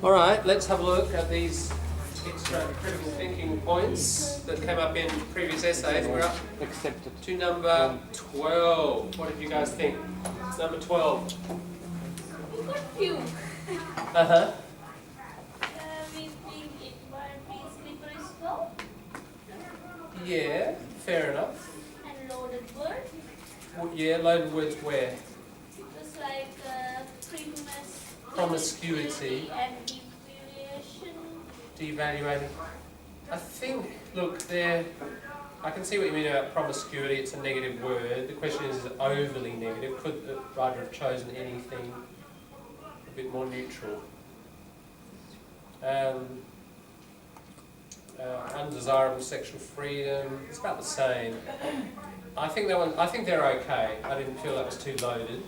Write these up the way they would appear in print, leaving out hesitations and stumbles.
All right, let's have a look at these extra critical thinking points that came up in previous essays. We're up to number 12. What did you guys think? Number 12. We got few. Uh-huh. We think it might be slippery slope Yeah, fair enough. and loaded word. Yeah, loaded words where? Just like Promiscuity. and deviation. Devaluated. I think, look, I can see what you mean about promiscuity. It's a negative word. The question is it overly negative? Could the writer have chosen anything a bit more neutral? Undesirable sexual freedom. It's about the same. I think they're okay. I didn't feel that was too loaded.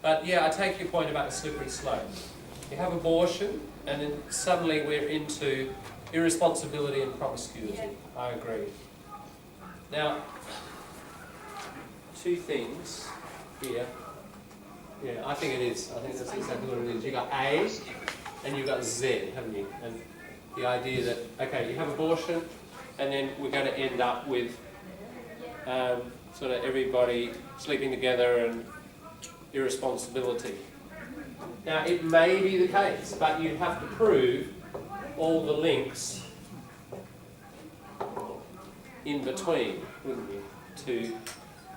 But yeah, I take your point about the slippery slope. You have abortion, and then suddenly we're into irresponsibility and promiscuity. Yeah. I agree. Now, two things here. Yeah, I think it is. I think that's exactly what it is. You've got A and you've got Z, haven't you? And the idea that, okay, you have abortion, and then we're going to end up with sort of everybody sleeping together and irresponsibility. Now, it may be the case, but you have to prove all the links in between, wouldn't you?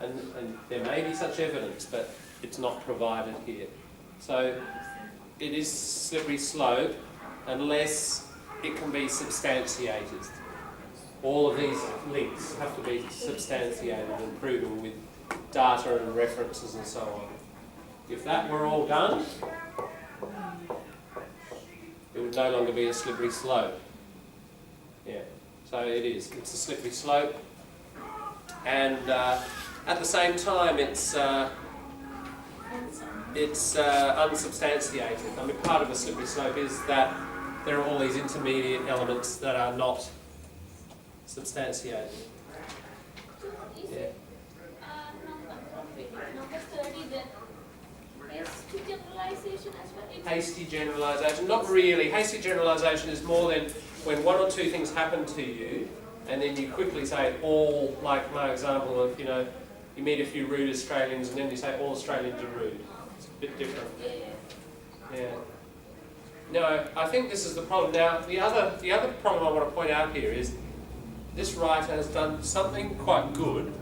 And there may be such evidence, but it's not provided here. So it is slippery slope unless it can be substantiated. All of these links have to be substantiated and proven with data and references and so on. If that were all done, it would no longer be a slippery slope. Yeah, so it is. It's a slippery slope, and at the same time, it's unsubstantiated. I mean, part of a slippery slope is that there are all these intermediate elements that are not substantiated. Is Yeah. it number 30 that hasty generalization as well? Hasty generalisation, not really. Hasty generalisation is more than when one or two things happen to you, and then you quickly say all, like my example of, you meet a few rude Australians, and then you say all Australians are rude. It's a bit different. Yeah. No, I think this is the problem. Now, the other problem I want to point out here is this writer has done something quite good.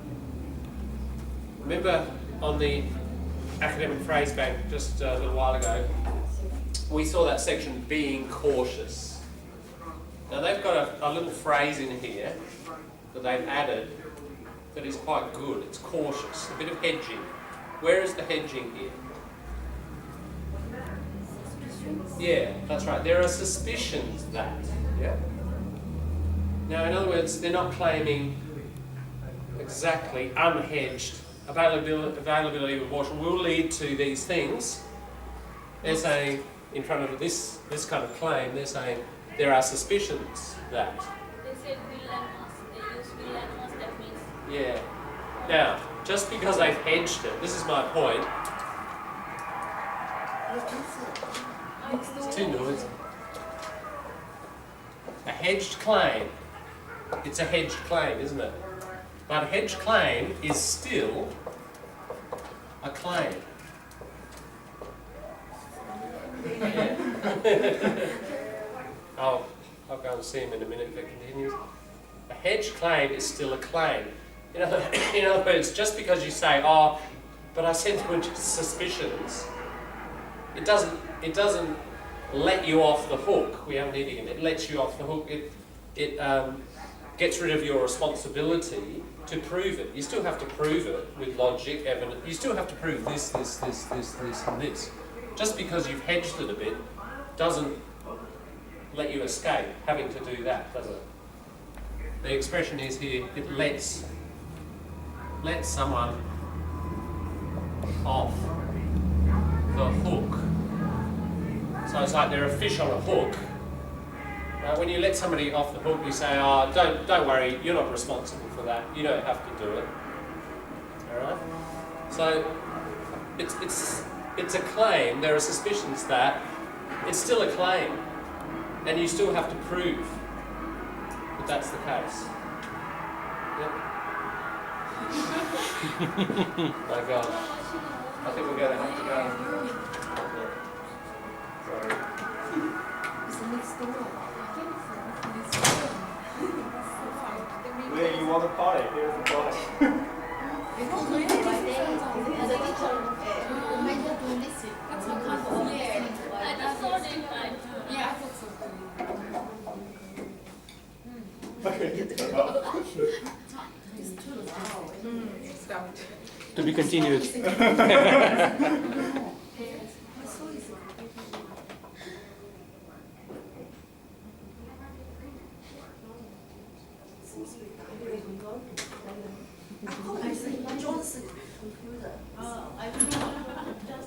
Remember on the academic phrase bank just a little while ago, we saw that section, being cautious. Now they've got a little phrase in here that they've added that is quite good. It's cautious, a bit of hedging. Where is the hedging here? Yeah, that's right. There are suspicions that. Yeah. Now, in other words, they're not claiming exactly unhedged availability of abortion will lead to these things. They're saying, in front of this kind of claim, they're saying there are suspicions that. They said will and must. They use will and must, that means. Yeah. Now, just because they've hedged it, this is my point. It's too noisy. A hedged claim. It's a hedged claim, isn't it? But a hedged claim is still a claim. I'll go and see him in a minute if it continues. A hedged claim is still a claim. In other words, just because you say, oh, but I said there were just suspicions, it doesn't let you off the hook. We have an idiom. It lets you off the hook. It gets rid of your responsibility to prove it. You still have to prove it with logic, evidence. You still have to prove this, and this. Just because you've hedged it a bit doesn't let you escape having to do that, does it? The expression is here, it lets someone off the hook. So it's like they're a fish on a hook. When you let somebody off the hook, you say, oh, don't worry, you're not responsible for that. You don't have to do it. All right? So it's a claim. There are suspicions that it's still a claim, and you still have to prove that that's the case. Yep. My God, I think we're going to have to go. Sorry. Where you want to party? Here's the party. I just saw it. Yeah. To be continued.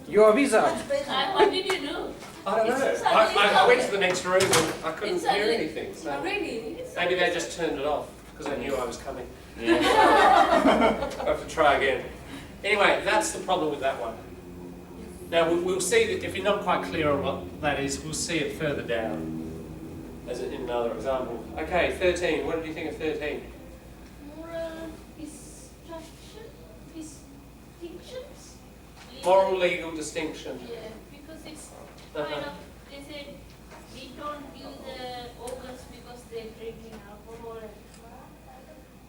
Your visa. How did you know? I don't know. It's I went to the next room and I couldn't It's hear only- anything. So Really? maybe they just turned it off because they knew I was coming. I have to try again. Anyway, that's the problem with that one. Now we'll see that if you're not quite clear on what that is, we'll see it further down as in another example. Okay, 13. What did you think of 13? Moral distinctions? Moral legal distinction. Yeah, because it's kind of, they said we don't use the organs because they're drinking alcohol.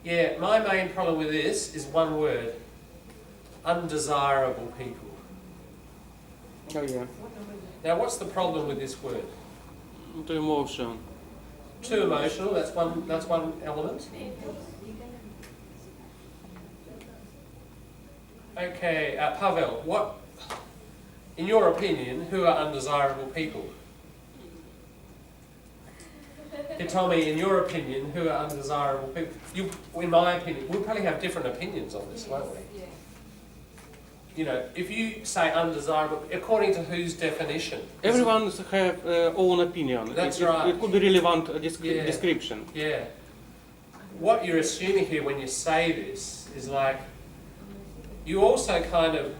Yeah, my main problem with this is one word. Undesirable people. Oh yeah. Now what's the problem with this word? To emotion. Too emotional, that's one element. Okay, Pavel, what, in your opinion, who are undesirable people? You tell me, in your opinion, who are undesirable people? You, in my opinion, we'll probably have different opinions on this, won't we? You know, if you say undesirable, according to whose definition? Everyone have own opinion. That's it, right. It could be relevant Yeah. description. Yeah. What you're assuming here when you say this is like, you also kind of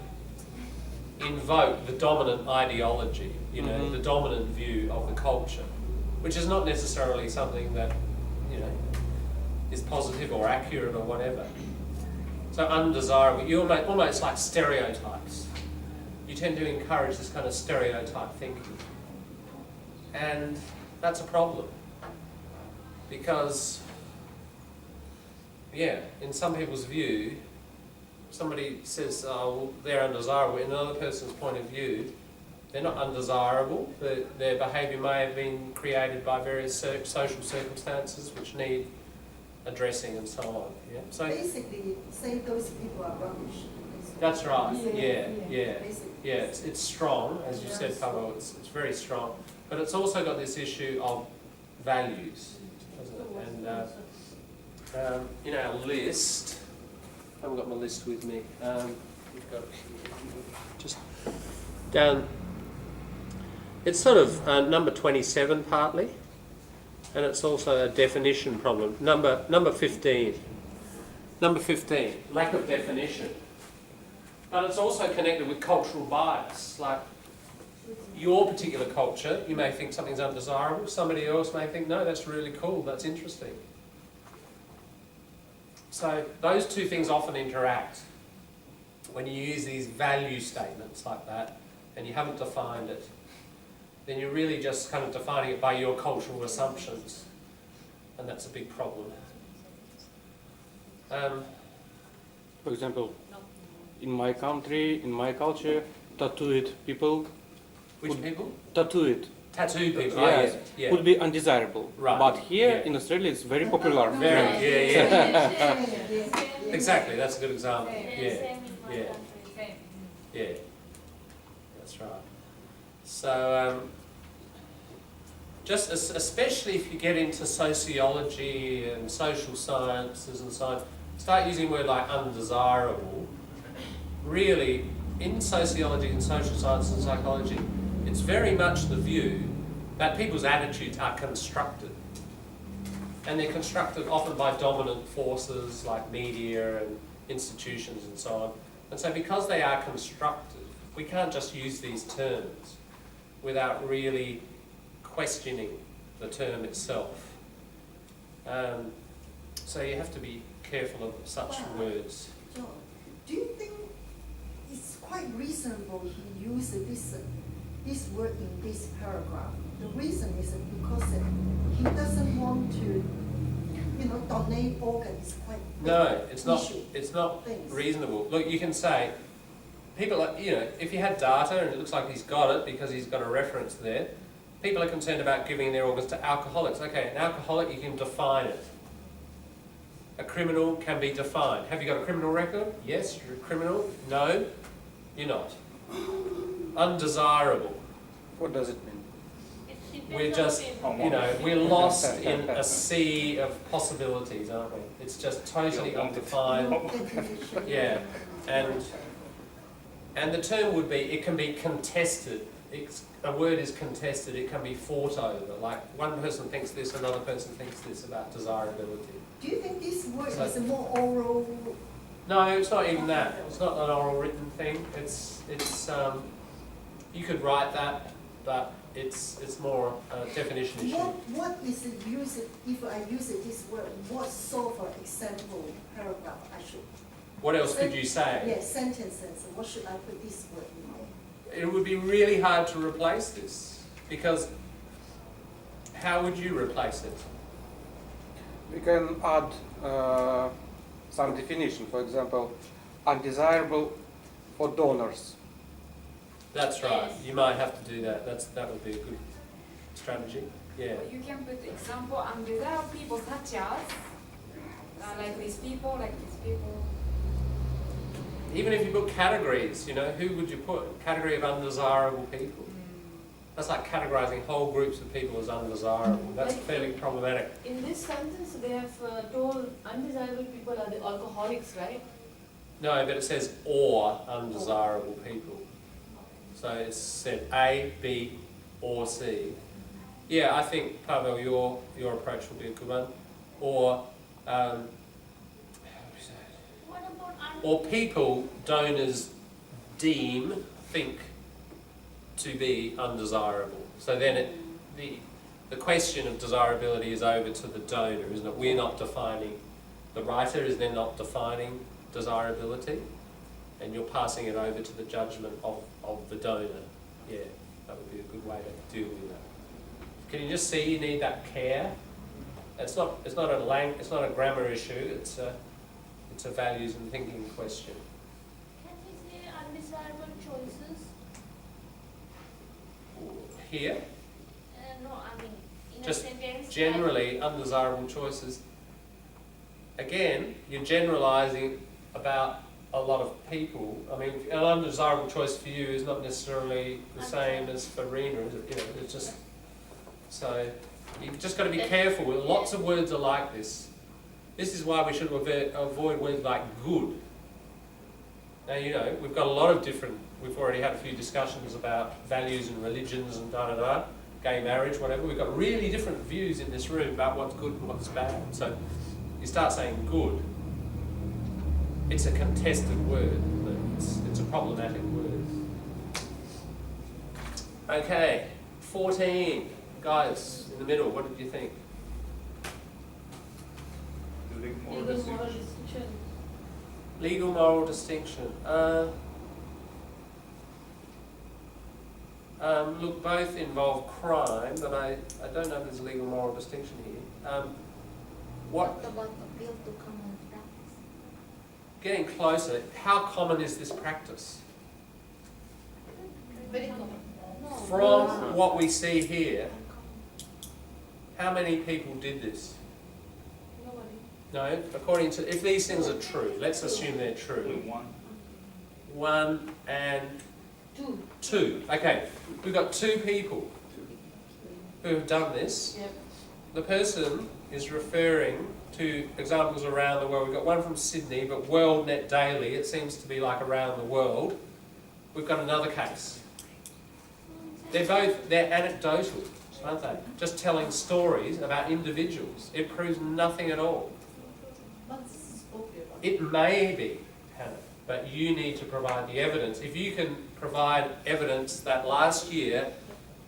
invoke the dominant ideology, you know, the dominant view of the culture, which is not necessarily something that, you know, is positive or accurate or whatever. So undesirable, you almost like stereotypes. You tend to encourage this kind of stereotype thinking. And that's a problem. Because, yeah, in some people's view, somebody says, oh, well, they're undesirable. In another person's point of view, they're not undesirable. Their behaviour may have been created by various social circumstances which need addressing and so on. Yeah. So basically, say those people are rubbish. Basically. that's right. Yeah. Basically. Yeah. It's strong, as you said, Pavel. It's very strong, but it's also got this issue of values, doesn't it? And in our list, I haven't got my list with me. We've got it here. Just down. It's sort of number 27 partly. And it's also a definition problem. Number 15. Number 15, lack of definition. But it's also connected with cultural bias. Like your particular culture, you may think something's undesirable. Somebody else may think, no, that's really cool, that's interesting. So those two things often interact. When you use these value statements like that, and you haven't defined it, then you're really just kind of defining it by your cultural assumptions. And that's a big problem. For example, in my country, in my culture, tattooed people. Which people? Tattooed. Tattoo people. Yes, yeah. would be undesirable. Right. But here Yeah. in Australia, it's very popular. Very, yeah. Exactly, that's a good example. Yeah, Same in my yeah. country. yeah. That's right. So, just especially if you get into sociology and social sciences and so on, start using a word like undesirable. Really, in sociology and social sciences and psychology, it's very much the view that people's attitudes are constructed. And they're constructed often by dominant forces like media and institutions and so on. And so because they are constructed, we can't just use these terms. without really questioning the term itself. So you have to be careful of such words. John, do you think it's quite reasonable he used this word in this paragraph? The reason is because he doesn't want to, donate organs. Quite No, it's not. issue. It's not Things. reasonable. Look, you can say people are, if you had data and it looks like he's got it because he's got a reference there. People are concerned about giving their organs to alcoholics. Okay, an alcoholic, you can define it. A criminal can be defined. Have you got a criminal record? Yes, you're a criminal. No, you're not. Undesirable. What does it mean? It We're depends just, on people. we're lost in a sea of possibilities, aren't we? It's just totally undefined. Definition. Yeah, and the term would be, it can be contested. A word is contested, it can be fought over. Like one person thinks this, another person thinks this about desirability. Do you think this word So- is a more oral? No, it's not even that. It's not an oral written thing. It's you could write that, but it's more a definition issue. What is the use if I use this word? What sort of example paragraph I should? What else could you say? Yes, sentences. What should I put this word in there? It would be really hard to replace this, because how would you replace it? We can add some definition. For example, undesirable for donors. That's right. Yes. You might have to do that. That would be a good strategy. Yeah. You can put example undesirable people such as like these people, Even if you put categories, who would you put? Category of undesirable people. That's like categorizing whole groups of people as undesirable. That's fairly problematic. In this sentence, they have told undesirable people are the alcoholics, right? No, but it says or undesirable people. So it's said A, B, or C. Yeah, I think, Pavel, your approach would be a good one. Or, how do we say it? What about Or people donors think to be undesirable. So then the question of desirability is over to the donor, isn't it? We're not defining, the writer is then not defining desirability, and you're passing it over to the judgment of the donor. Yeah, that would be a good way to deal with that. Can you just see you need that care? It's not a grammar issue, it's a values and thinking question. can we say undesirable choices? Here, No, I mean in Just a sentence. generally undesirable choices. Again, you're generalizing about a lot of people. I mean, an undesirable choice for you is not necessarily the same as for Rena, is it? It's just, so you've just got to be careful. Lots of words are like this. This is why we should avoid words like good. Now, we've got a lot of different, we've already had a few discussions about values and religions and gay marriage, whatever. We've got really different views in this room about what's good and what's bad. So you start saying good, it's a contested word. It's a problematic word. Okay, 14. Guys, in the middle, what did you think? Legal moral distinction. Legal moral distinction. Look, both involve crime, but I don't know if there's a legal moral distinction here. What about appeal to common practice? Getting closer, how common is this practice? Very common. From what we see here, how many people did this? Nobody. No, according to, if these things are true, let's assume they're true. One. 1 and Two. 2. Okay, we've got 2 people who have done this. Yep. The person is referring to examples around the world. We've got one from Sydney, but World Net Daily, it seems to be like around the world. We've got another case. They're anecdotal, aren't they? Just telling stories about individuals. It proves nothing at all. What's spoken about? It may be, Hannah, but you need to provide the evidence. If you can provide evidence that last year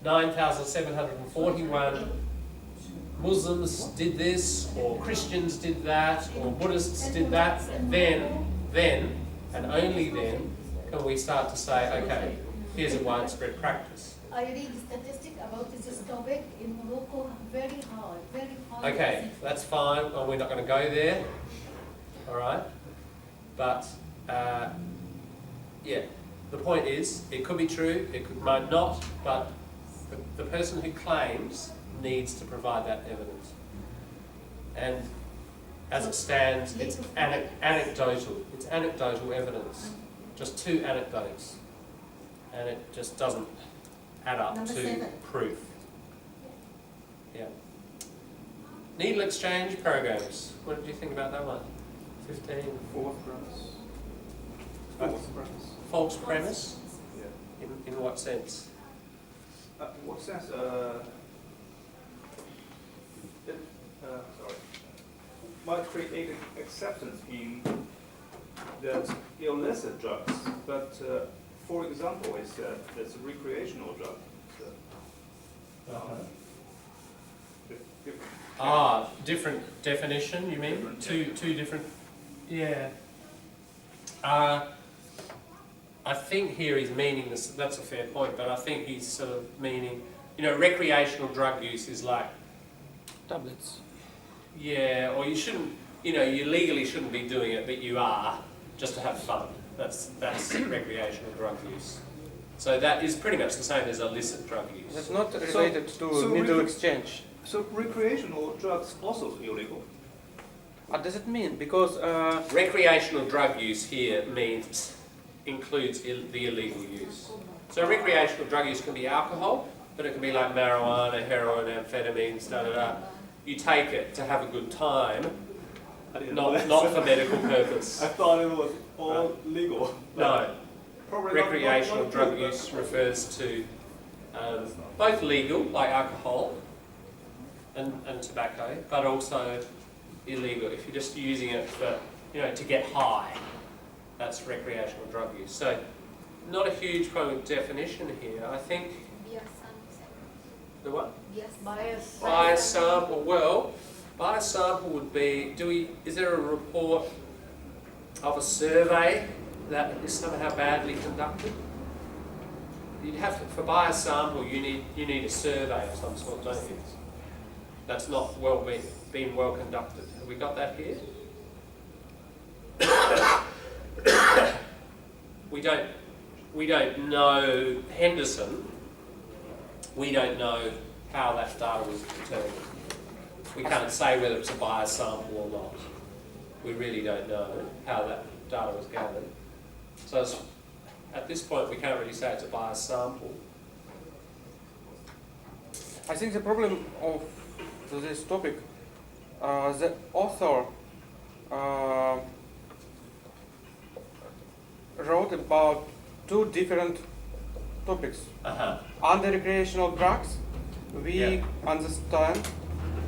9,741 Muslims did this, or Christians did that, or Buddhists did that, then, and only then, can we start to say, okay, here's a widespread practice. I read statistic about this topic in Morocco, very hard. Okay, that's fine. Well, we're not going to go there. All right, but yeah, the point is, it could be true, might not, but the person who claims needs to provide that evidence. And as it stands, it's anecdotal. It's anecdotal evidence, just 2 anecdotes, and it just doesn't add up Number to 7. proof. Yeah. Needle exchange programs. What did you think about that one? 15. Fourth premise. Fourth premise. False premise? Yeah. In what sense? What sense? Sorry. Might create acceptance in that illicit drugs, but for example, it's a recreational drug. Different definition, you mean? Different, Two different, yeah. I think here he's meaning this, that's a fair point, but I think he's sort of meaning, recreational drug use is like, Tablets. yeah, or you shouldn't, you legally shouldn't be doing it, but you are, just to have fun. That's recreational drug use. So that is pretty much the same as illicit drug use. That's not related to needle exchange. So recreational drugs also illegal? What does it mean? Because Recreational drug use here includes the illegal use. So recreational drug use can be alcohol, but it can be like marijuana, heroin, amphetamines, You take it to have a good time, not for medical purpose. I thought it was all legal. No. Probably Recreational not drug good, use refers to both legal, like alcohol and tobacco, but also illegal if you're just using it for, to get high. That's recreational drug use. So, not a huge problem with definition here. I think the what? Yes. By a sample. Well, by a sample would be. Is there a report of a survey that is somehow badly conducted? You'd have to, for by a sample, you need a survey of some sort, don't you? That's not been well conducted. Have we got that here? We don't know Henderson. We don't know how that data was determined. We can't say whether it's a bias sample or not. We really don't know how that data was gathered. So at this point, we can't really say it's a bias sample. I think the problem of this topic, the author wrote about 2 different topics. Under recreational drugs, we understand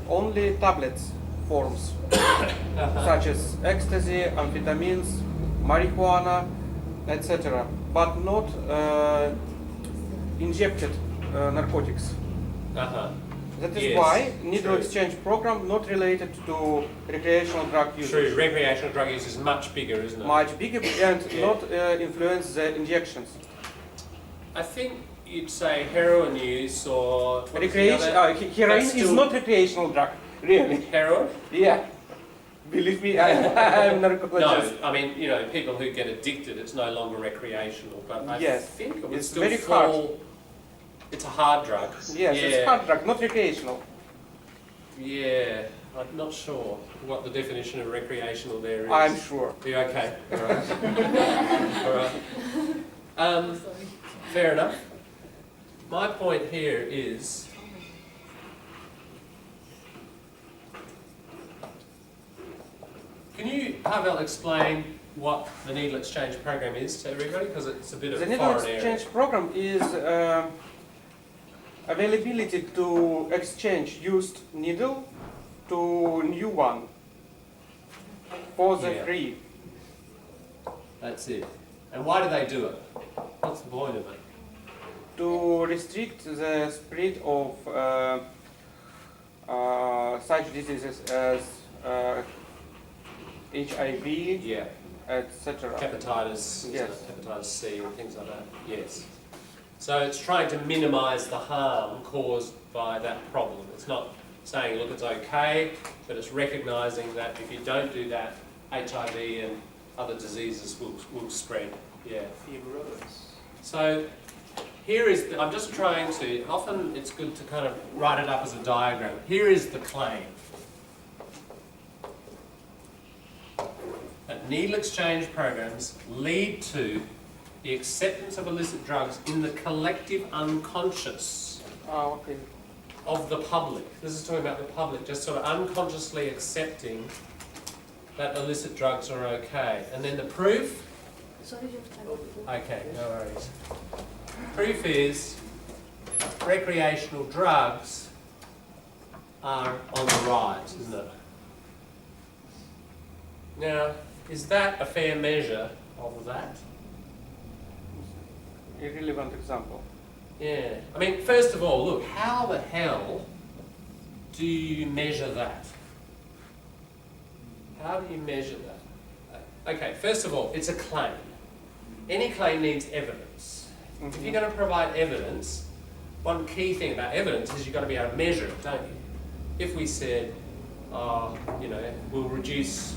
only tablets forms, such as ecstasy, amphetamines, marijuana, etc., but not injected narcotics. That is why needle exchange program not related to recreational drug use. True, recreational drug use is much bigger, isn't it? Much bigger and not influence the injections. I think you'd say heroin use or... Heroin is not recreational drug, really. Heroin? Yeah. Believe me, I'm narcologist. No, I mean, people who get addicted, it's no longer recreational, but I think it would it's still very fall... hard. It's a hard drug. Yes, it's hard drug, not recreational. Yeah, I'm not sure what the definition of recreational there is. I'm sure. Are you okay? All right. All right. Fair enough. My point here is... Can you, Pavel, explain what the needle exchange program is to everybody? Because it's a bit of a foreign area. The needle exchange program is availability to exchange used needle to new one for the free. That's it. And why do they do it? What's the point of it? to restrict the spread of such diseases as HIV, Yeah. etc. Hepatitis, Yes. hepatitis C and things like that. Yes. So it's trying to minimise the harm caused by that problem. It's not saying, look, it's okay, but it's recognising that if you don't do that, HIV and other diseases will spread. Yeah. So here is, I'm just trying to, often it's good to kind of write it up as a diagram. Here is the claim. That needle exchange programs lead to the acceptance of illicit drugs in the collective unconscious Okay. of the public. This is talking about the public, just sort of unconsciously accepting that illicit drugs are okay. And then the proof? Okay, no worries. Proof is recreational drugs are on the rise, isn't it? Now, is that a fair measure of that? Irrelevant example. Yeah. I mean, first of all, look, how the hell do you measure that? How do you measure that? Okay, first of all, it's a claim. Any claim needs evidence. If you're going to provide evidence, one key thing about evidence is you've got to be able to measure it, don't you? If we said, we'll reduce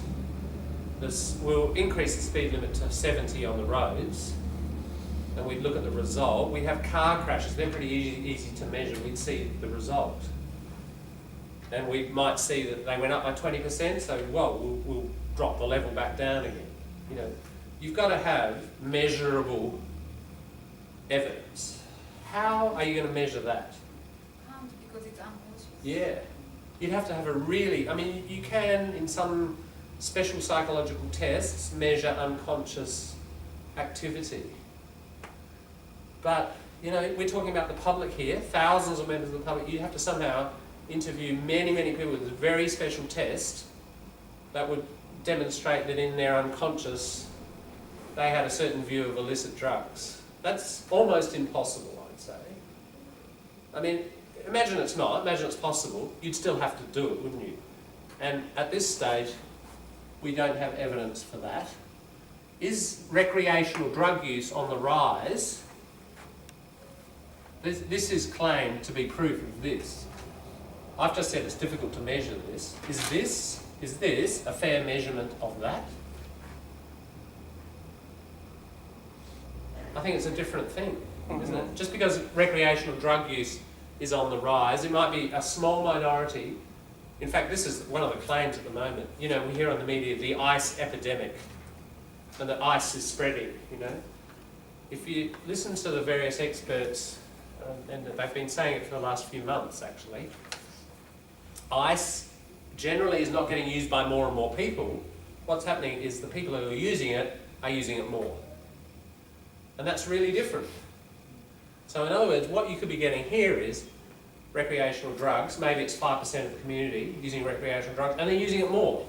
this, we'll increase the speed limit to 70 on the roads, and we'd look at the result. We have car crashes, they're pretty easy to measure. We'd see the result. And we might see that they went up by 20%, so we'll drop the level back down again. You know, you've got to have measurable evidence. How are you going to measure that? Can't, because it's unconscious. Yeah. You'd have to have a really, I mean, you can, in some special psychological tests, measure unconscious activity. But, you know, we're talking about the public here, thousands of members of the public. You have to somehow interview many, many people with a very special test that would demonstrate that in their unconscious they had a certain view of illicit drugs. That's almost impossible, I'd say. I mean, imagine it's not, imagine it's possible, you'd still have to do it, wouldn't you? And at this stage, we don't have evidence for that. Is recreational drug use on the rise? This is claimed to be proof of this. I've just said it's difficult to measure this. Is this a fair measurement of that? I think it's a different thing, isn't it? Just because recreational drug use is on the rise, it might be a small minority. In fact, this is one of the claims at the moment. You know, we hear on the media the ice epidemic, and that ice is spreading, you know. If you listen to the various experts, and they've been saying it for the last few months actually, ice generally is not getting used by more and more people. What's happening is the people who are using it more. And that's really different. So in other words, what you could be getting here is recreational drugs, maybe it's 5% of the community using recreational drugs, and they're using it more.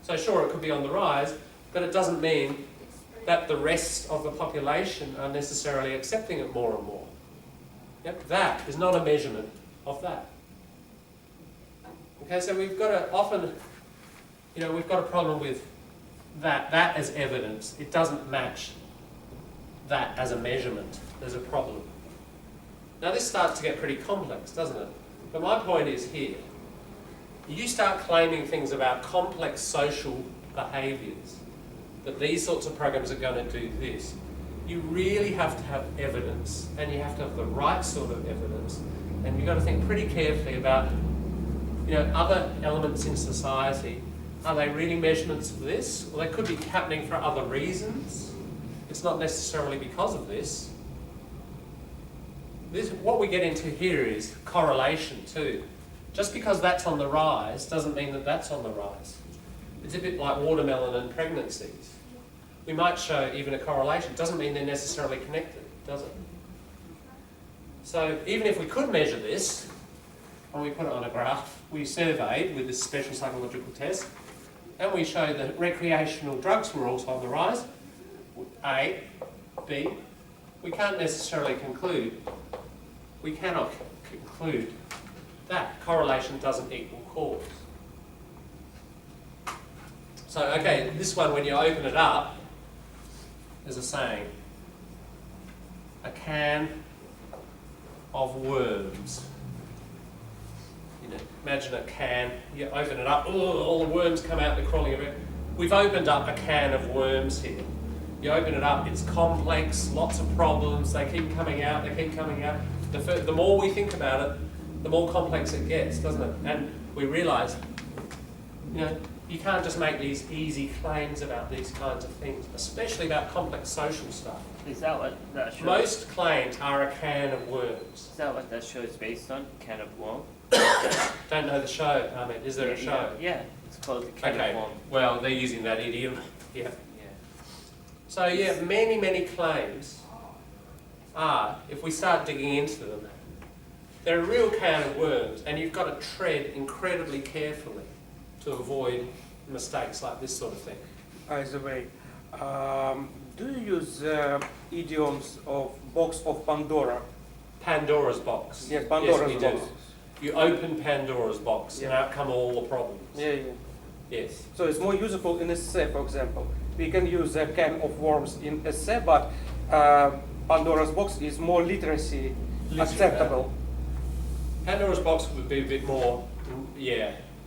So sure, it could be on the rise, but it doesn't mean that the rest of the population are necessarily accepting it more and more. Yep, that is not a measurement of that. Okay, so we've got to often, you know, we've got a problem with that as evidence. It doesn't match that as a measurement. There's a problem. Now this starts to get pretty complex, doesn't it? But my point is here. You start claiming things about complex social behaviours, that these sorts of programs are going to do this. You really have to have evidence, and you have to have the right sort of evidence, and you've got to think pretty carefully about, you know, other elements in society. Are they really measurements of this? Well, they could be happening for other reasons. It's not necessarily because of this. What we get into here is correlation too. Just because that's on the rise doesn't mean that that's on the rise. It's a bit like watermelon and pregnancies. We might show even a correlation. It doesn't mean they're necessarily connected, does it? So even if we could measure this, and we put it on a graph, we surveyed with this special psychological test, and we showed that recreational drugs were also on the rise, A, B, we can't necessarily conclude we cannot conclude that. Correlation doesn't equal cause. So, okay, this one, when you open it up, there's a saying, a can of worms. You know, imagine a can, you open it up, all the worms come out, they're crawling around. We've opened up a can of worms here. You open it up, it's complex, lots of problems, they keep coming out, they keep coming out. The more we think about it, the more complex it gets, doesn't it? And we realise, you know, you can't just make these easy claims about these kinds of things, especially about complex social stuff. Is that what that show? Most claims are a can of worms. Is that what that show is based on? Can of Worms? Don't know the show, Ahmed. Is there a show? Yeah, it's called the Can Okay, of Worms. well, they're using that idiom. Yeah. Yeah. So, yeah, many claims are, if we start digging into them, they're a real can of worms, and you've got to tread incredibly carefully to avoid mistakes like this sort of thing. By the way, do you use idioms of box of Pandora? Pandora's box. Yes, Pandora's we box. do. You open Pandora's box, and Yeah. out come all the problems. Yeah. Yes. So it's more useful in essay, for example. We can use a can of worms in essay, but Pandora's box is more literacy acceptable. Pandora's box would be a bit more,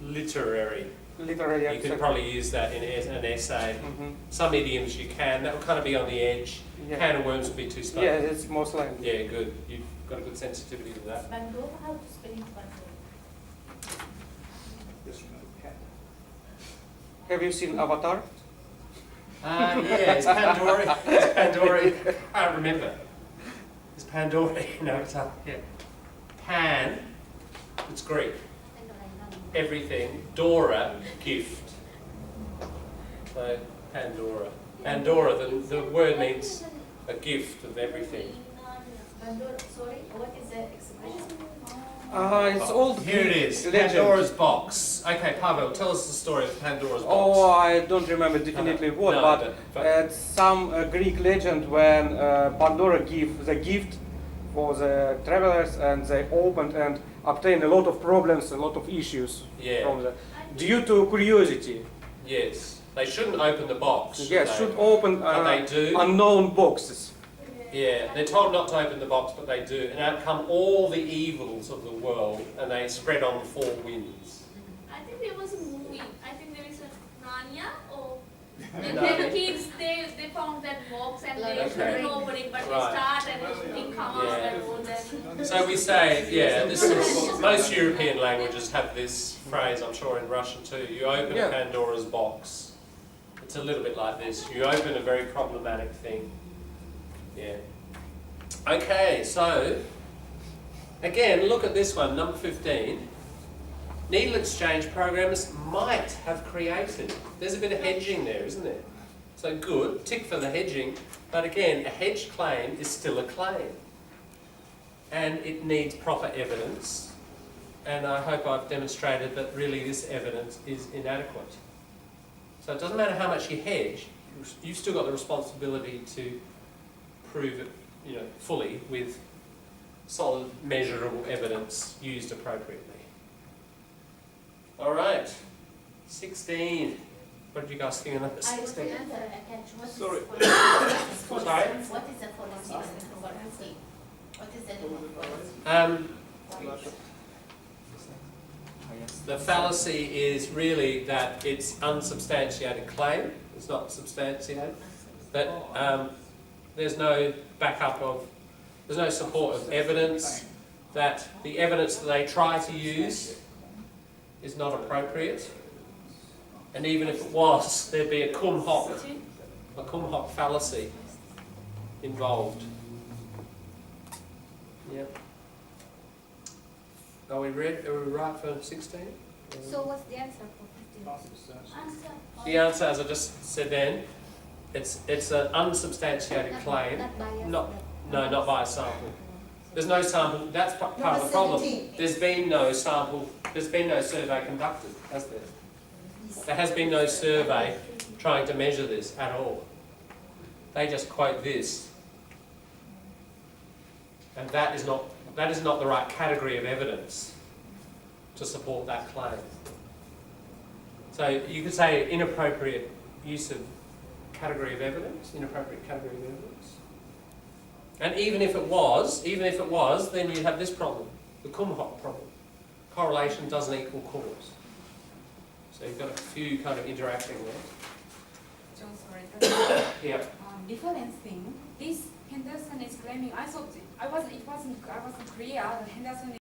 literary. Literally You could acceptable. probably use that in an essay. Mhm. Some idioms you can. That would kind of be on the edge. Yeah. Can of worms would be too stuck. Yeah, it's more slang. Yeah, good. You've got a good sensitivity to that. Pandora, how to spell it Pandora? Just remember cat. Have you seen Avatar? Yeah, it's Pandora. It's Pandora. I can't remember. It's Pandora. No, it's up. Yeah. Pan. It's Greek. Everything. Dora, gift. So Pandora. Pandora. The word means a gift of everything. Pandora, sorry, what is the expression? It's old Here it Greek is. legend. Pandora's box. Okay, Pavel, tell us the story of Pandora's box. Oh, I don't remember definitely what, No, but it's some Greek legend when Pandora gave the gift for the travelers, and they opened and obtained a lot of problems, a lot of issues Yeah. from the due to curiosity. Yes. They shouldn't open the box. Yes, they? should open But they do. unknown boxes. Yeah, they're told not to open the box, but they do. And out come all the evils of the world, and they spread on the four winds. I think there was a movie. I think there is a Narnia or when No. they were kids, they found that box and they Okay. couldn't open it, but Right. they start and everything comes out Yeah. and all that. So we say, yeah, this is, most European languages have this phrase, I'm sure in Russian too. You open Yeah. a Pandora's box. It's a little bit like this. You open a very problematic thing. Yeah. Okay, so, again, look at this one, number 15. Needle exchange programs might have created. There's a bit of hedging there, isn't there? So good, tick for the hedging. But again, a hedged claim is still a claim. And it needs proper evidence. And I hope I've demonstrated that really this evidence is inadequate. So it doesn't matter how much you hedge, you've still got the responsibility to prove it, fully with solid, measurable evidence used appropriately. All right, 16. What did you guys think of number 16? Sorry. Sorry? What is the fallacy? What is the name of fallacy? The fallacy is really that it's unsubstantiated claim. It's not substantiated. That there's no backup of, there's no support of evidence. That the evidence that they try to use is not appropriate. And even if it was, there'd be a cum hoc fallacy involved. Yep. Are we ready? Are we right for 16? So what's the answer for 15? Answer. The answer, as I just said then, it's an unsubstantiated claim. Not by a sample. There's no sample. That's part of the problem. 17. There's been no sample. There's been no survey conducted, has there? There has been no survey trying to measure this at all. They just quote this, and that is not that is not the right category of evidence to support that claim. So you could say inappropriate use of category of evidence, inappropriate category of evidence. And even if it was, then you'd have this problem, the Kumhot problem. Correlation doesn't equal cause. So you've got a few kind of interacting there. John, sorry. Yeah. Difference thing. This Henderson is claiming. I thought I wasn't clear. Henderson